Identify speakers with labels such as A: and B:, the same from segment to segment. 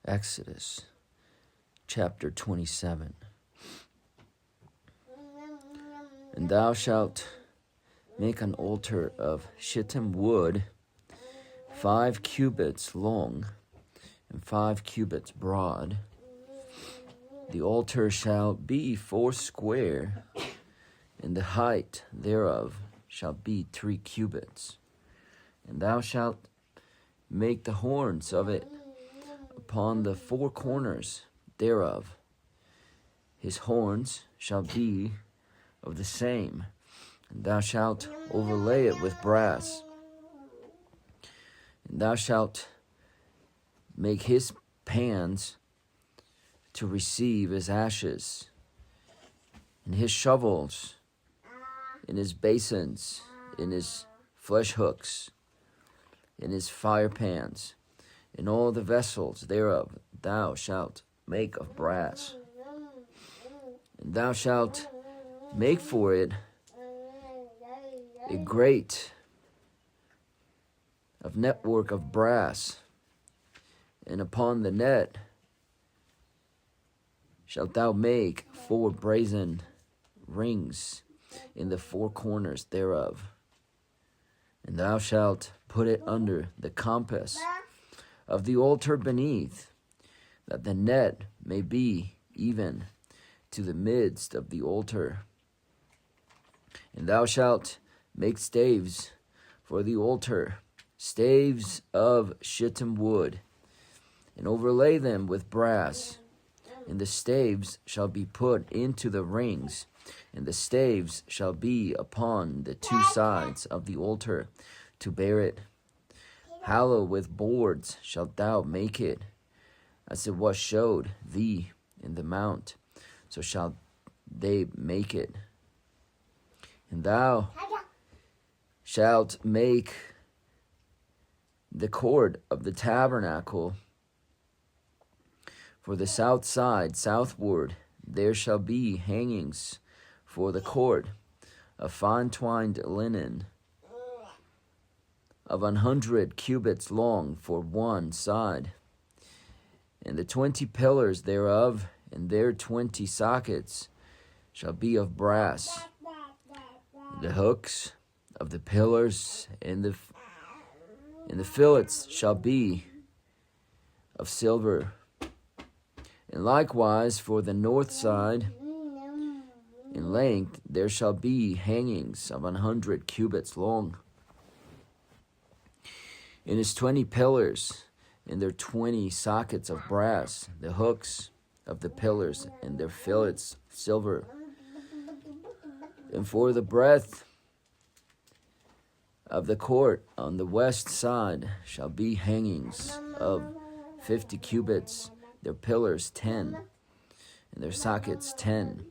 A: Exodus chapter 27. And thou shalt make an altar of shittim wood, 5 cubits long and 5 cubits broad. The altar shall be 4 square, and the height thereof shall be 3 cubits. And thou shalt make the horns of it upon the 4 corners thereof. His horns shall be of the same, and thou shalt overlay it with brass. And thou shalt make his pans to receive his ashes, and his shovels, in his basins, in his flesh hooks, in his fire pans, in all the vessels thereof thou shalt make of brass. And thou shalt make for it a grate of network of brass, and upon the net shalt thou make 4 brazen rings in the 4 corners thereof. And thou shalt put it under the compass of the altar beneath, that the net may be even to the midst of the altar. And thou shalt make staves for the altar, staves of shittim wood, and overlay them with brass. And the staves shall be put into the rings, and the staves shall be upon the 2 sides of the altar to bear it. Hollow with boards shalt thou make it, as it was showed thee in the mount, so shall they make it. And thou shalt make the cord of the tabernacle for the south side southward. There shall be hangings for the cord of fine twined linen, of 100 cubits long for one side, and the 20 pillars thereof, and their 20 sockets shall be of brass. The hooks of the pillars and the fillets shall be of silver. And likewise for the north side, in length there shall be hangings of 100 cubits long. In his 20 pillars, and their 20 sockets of brass, the hooks of the pillars and their fillets silver. And for the breadth of the court on the west side shall be hangings of 50 cubits, their pillars 10, and their sockets 10.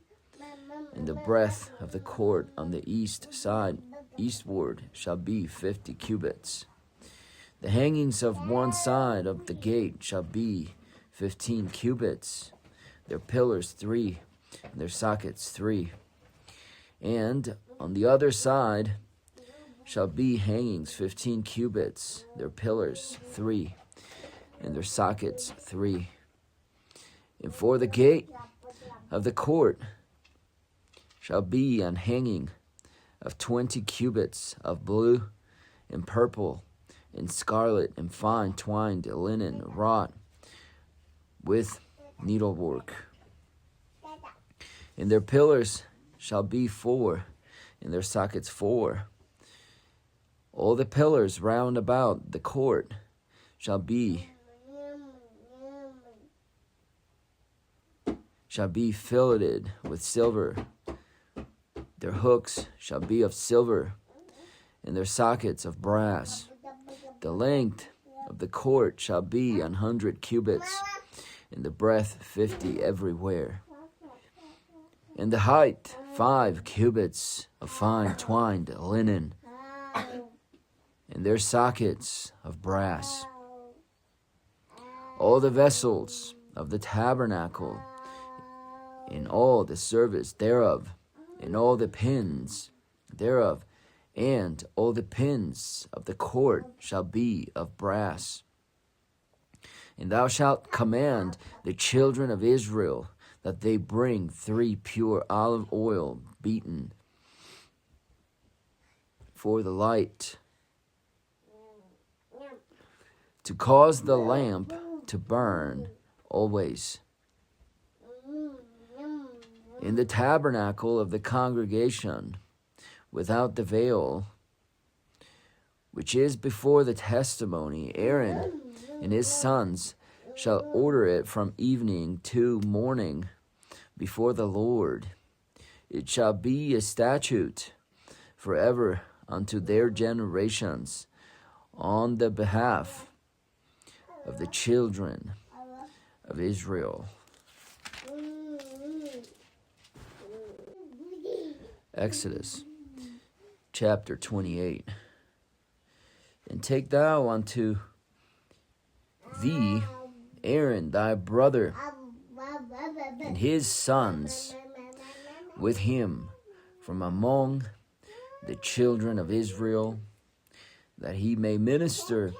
A: And the breadth of the court on the east side eastward shall be 50 cubits. The hangings of one side of the gate shall be 15 cubits, their pillars 3, and their sockets 3. And on the other side shall be hangings 15 cubits, their pillars 3, and their sockets 3. And for the gate of the court shall be an hanging of 20 cubits of blue and purple and scarlet and fine twined linen wrought with needlework. And their pillars shall be 4, and their sockets 4. All the pillars round about the court shall be filleted with silver. Their hooks shall be of silver, and their sockets of brass. The length of the court shall be 100 cubits, and the breadth 50 everywhere. And the height 5 cubits of fine twined linen, and their sockets of brass. All the vessels of the tabernacle, in all the service thereof, in all the pins thereof, and all the pins of the court shall be of brass. And thou shalt command the children of Israel that they bring 3 pure olive oil beaten for the light, to cause the lamp to burn always. In the tabernacle of the congregation, without the veil, which is before the testimony, Aaron and his sons shall order it from evening to morning before the Lord. It shall be a statute forever unto their generations on the behalf of the children of Israel. Exodus chapter 28. And take thou unto thee Aaron thy brother and his sons with him from among the children of Israel, that he may minister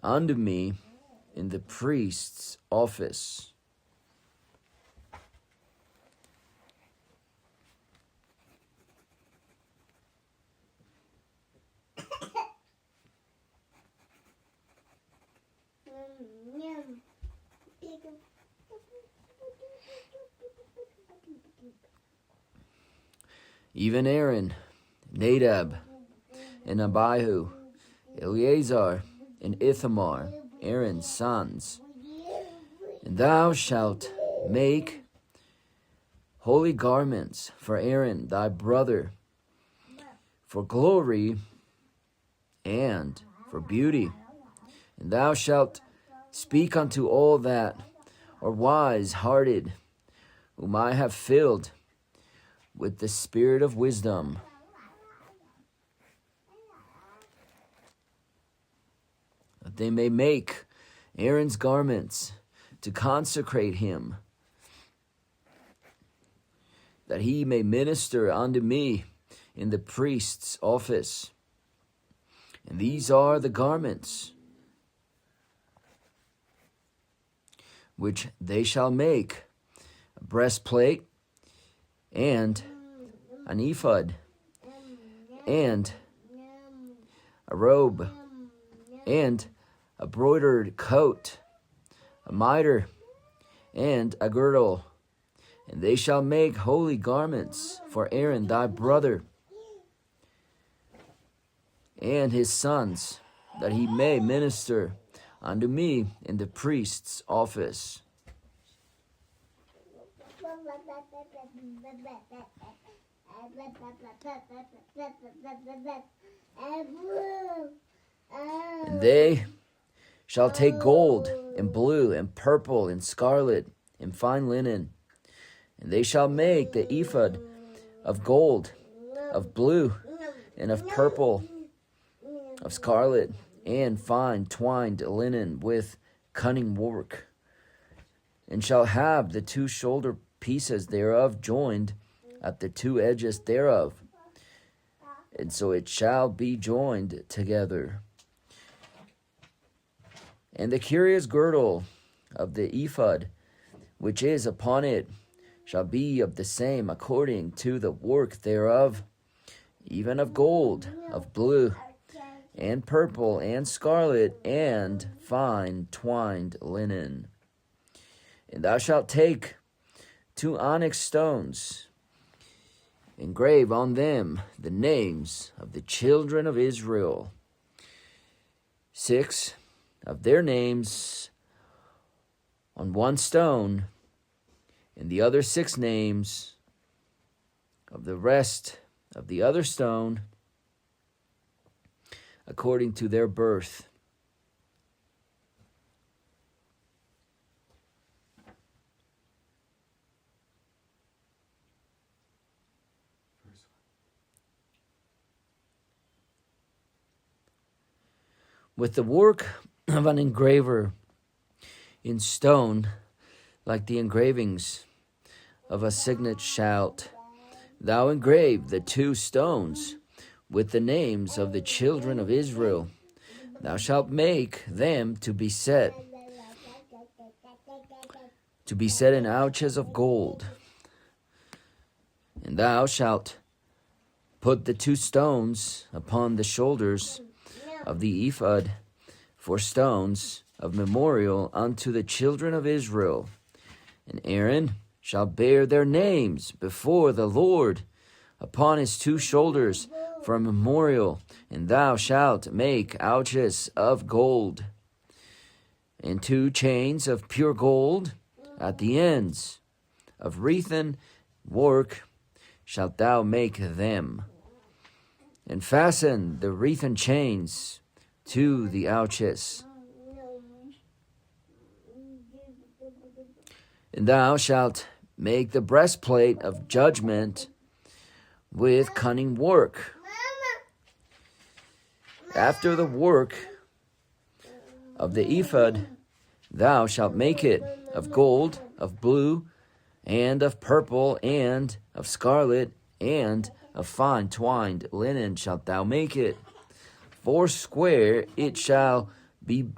A: unto me in the priest's office. Even Aaron, Nadab, and Abihu, Eleazar, and Ithamar, Aaron's sons. And thou shalt make holy garments for Aaron thy brother, for glory and for beauty. And thou shalt speak unto all that are wise-hearted, whom I have filled with the spirit of wisdom, that they may make Aaron's garments to consecrate him, that he may minister unto me in the priest's office. And these are the garments which they shall make: a breastplate, and an ephod, and a robe, and a broidered coat, a mitre, and a girdle. And they shall make holy garments for Aaron thy brother and his sons, that he may minister unto me in the priest's office. And they shall take gold and blue and purple and scarlet and fine linen, and they shall make the ephod of gold, of blue, and of purple, of scarlet, and fine twined linen with cunning work, and shall have the 2 shoulder pieces thereof joined at the 2 edges thereof, and so it shall be joined together. And the curious girdle of the ephod, which is upon it, shall be of the same according to the work thereof, even of gold, of blue, and purple, and scarlet, and fine twined linen. And thou shalt take 2 onyx stones, engrave on them the names of the children of Israel, 6 of their names on 1 stone, and the other 6 names of the rest of the other stone, according to their birth. With the work of an engraver in stone, like the engravings of a signet, shalt thou engrave the 2 stones with the names of the children of Israel. Thou shalt make them to be set to be set in ouches of gold. And thou shalt put the 2 stones upon the shoulders of the ephod for stones of memorial unto the children of Israel. And Aaron shall bear their names before the Lord upon his 2 shoulders for a memorial. And thou shalt make ouches of gold, and 2 chains of pure gold at the ends of wreathen work shalt thou make them, and fasten the wreathen chains to the ouches. And thou shalt make the breastplate of judgment with cunning work. After the work of the ephod, thou shalt make it of gold, of blue, and of purple, and of scarlet, and of fine twined linen shalt thou make it. 4 square it shall be,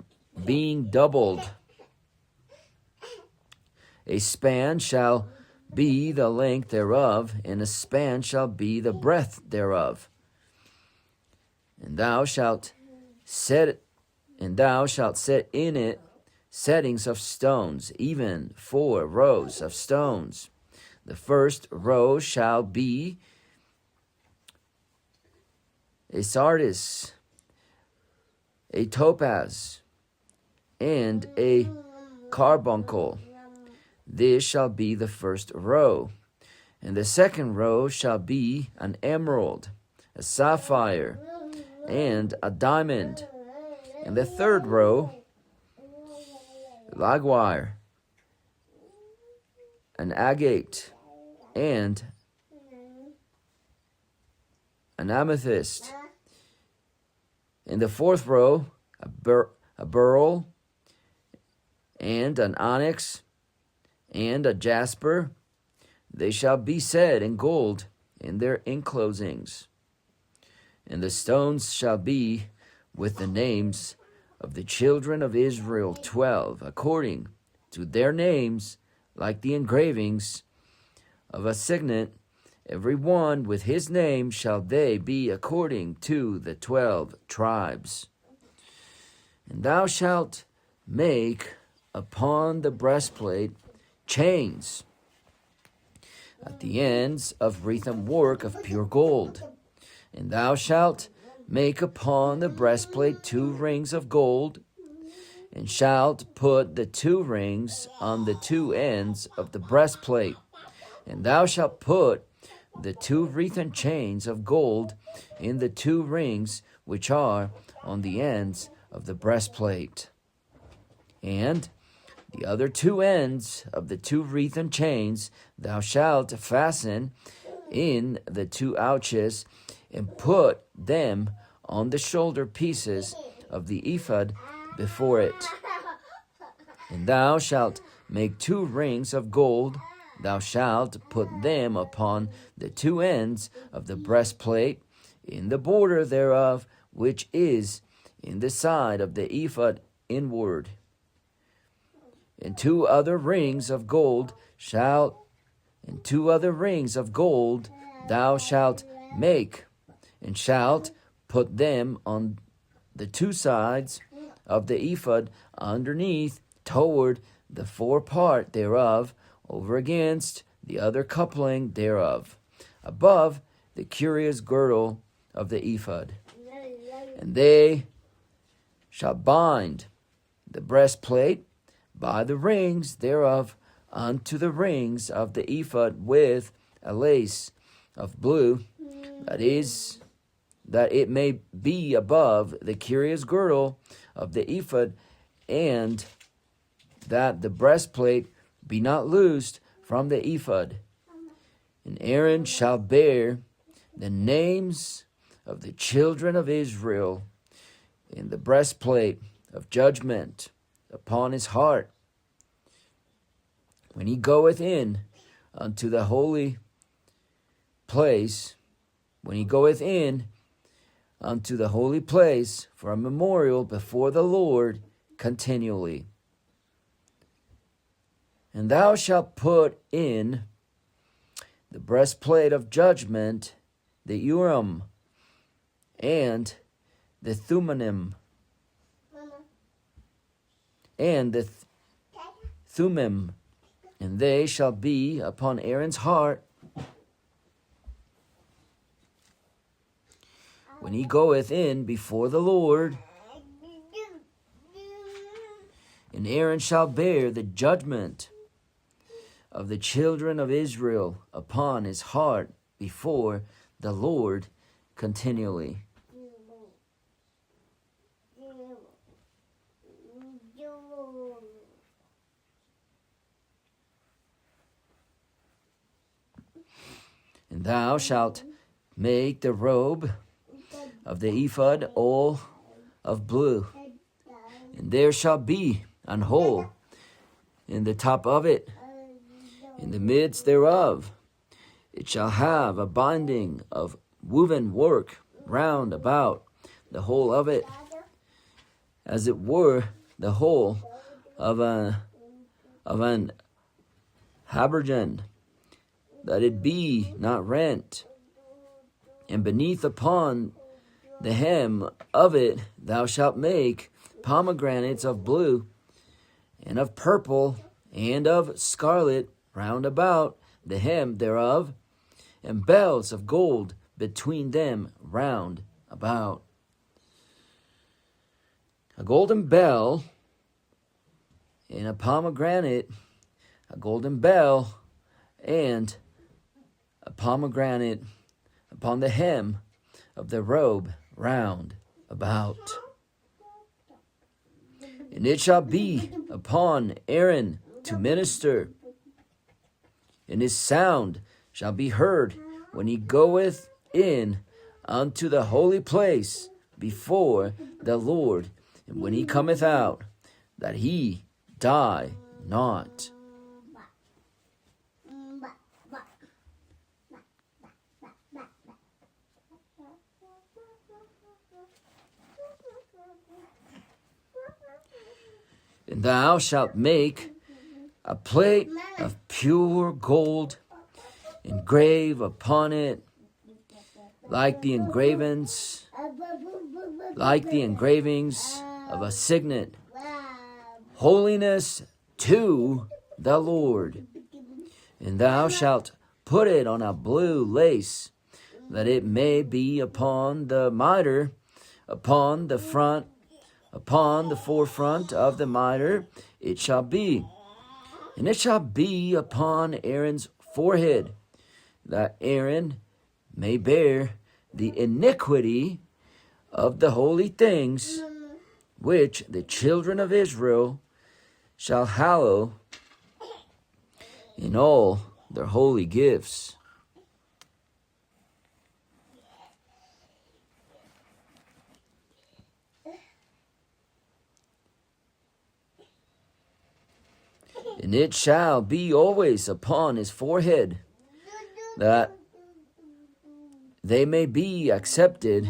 A: being doubled. A span shall be the length thereof, and a span shall be the breadth thereof. And thou shalt set in it settings of stones, even 4 rows of stones. The first row shall be a sardius, a topaz, and a carbuncle. This shall be the first row. And the second row shall be an emerald, a sapphire, and a diamond. And the third row, likewise, an agate, and an amethyst. In the fourth row, a beryl, and an onyx, and a jasper. They shall be set in gold in their enclosings. And the stones shall be with the names of the children of Israel 12, according to their names, like the engravings of a signet. Every one with his name shall they be according to the 12 tribes. And thou shalt make upon the breastplate chains at the ends of wreathen work of pure gold. And thou shalt make upon the breastplate 2 rings of gold, and shalt put the 2 rings on the 2 ends of the breastplate. And thou shalt put the 2 wreathen chains of gold in the 2 rings which are on the ends of the breastplate. And the other 2 ends of the 2 wreathen chains thou shalt fasten in the 2 ouches, and put them on the shoulder pieces of the ephod before it. And thou shalt make 2 rings of gold. Thou shalt put them upon the 2 ends of the breastplate, in the border thereof, which is in the side of the ephod inward. And 2 other rings of gold thou shalt make, and shalt put them on the 2 sides of the ephod underneath, toward the forepart thereof, over against the other coupling thereof, above the curious girdle of the ephod. And they shall bind the breastplate by the rings thereof unto the rings of the ephod with a lace of blue, that it may be above the curious girdle of the ephod, and that the breastplate be not loosed from the ephod. And Aaron shall bear the names of the children of Israel in the breastplate of judgment upon his heart, when he goeth in unto the holy place, for a memorial before the Lord continually. And thou shalt put in the breastplate of judgment, the Urim, and the Thummim, and the Thummim, and they shall be upon Aaron's heart when he goeth in before the Lord. And Aaron shall bear the judgment of the children of Israel upon his heart before the Lord continually. And thou shalt make the robe of the ephod all of blue, and there shall be an hole in the top of it, in the midst thereof. It shall have a binding of woven work round about the whole of it, as it were the whole of an habergeon, that it be not rent. And beneath upon the hem of it thou shalt make pomegranates of blue, and of purple, and of scarlet round about the hem thereof, and bells of gold between them round about. A golden bell and a pomegranate, a golden bell and a pomegranate upon the hem of the robe round about. And it shall be upon Aaron to minister, and his sound shall be heard when he goeth in unto the holy place before the Lord, and when he cometh out, that he die not. And thou shalt make a plate of pure gold, engrave upon it like the engravings of a signet, holiness to the Lord. And thou shalt put it on a blue lace, that it may be upon the mitre, upon the front, upon the forefront of the mitre it shall be. And it shall be upon Aaron's forehead, that Aaron may bear the iniquity of the holy things, which the children of Israel shall hallow in all their holy gifts. And it shall be always upon his forehead, that they may be accepted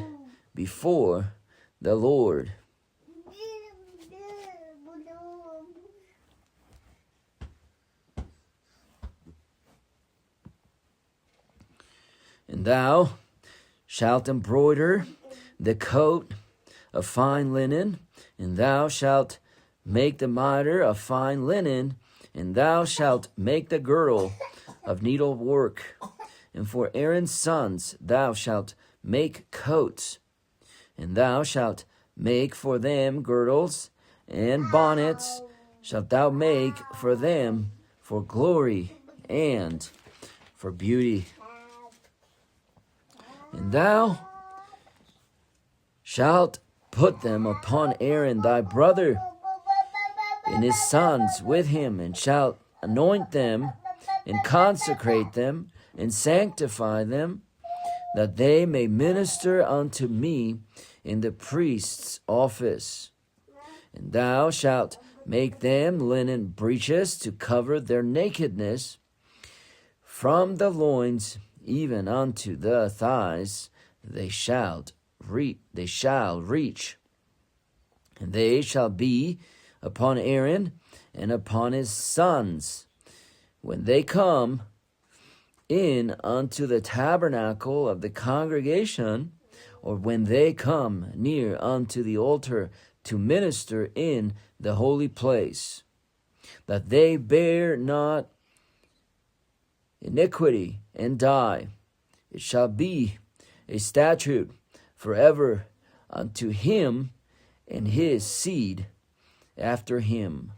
A: before the Lord. And thou shalt embroider the coat of fine linen, and thou shalt make the mitre of fine linen, and thou shalt make the girdle of needlework. And for Aaron's sons thou shalt make coats, and thou shalt make for them girdles, and bonnets shalt thou make for them for glory and for beauty. And thou shalt put them upon Aaron thy brother, and his sons with him, and shalt anoint them, and consecrate them, and sanctify them, that they may minister unto me in the priest's office. And thou shalt make them linen breeches to cover their nakedness, from the loins even unto the thighs they shall reach. And they shall be upon Aaron and upon his sons when they come in unto the tabernacle of the congregation, or when they come near unto the altar to minister in the holy place, that they bear not iniquity and die. It shall be a statute forever unto him and his seed after him.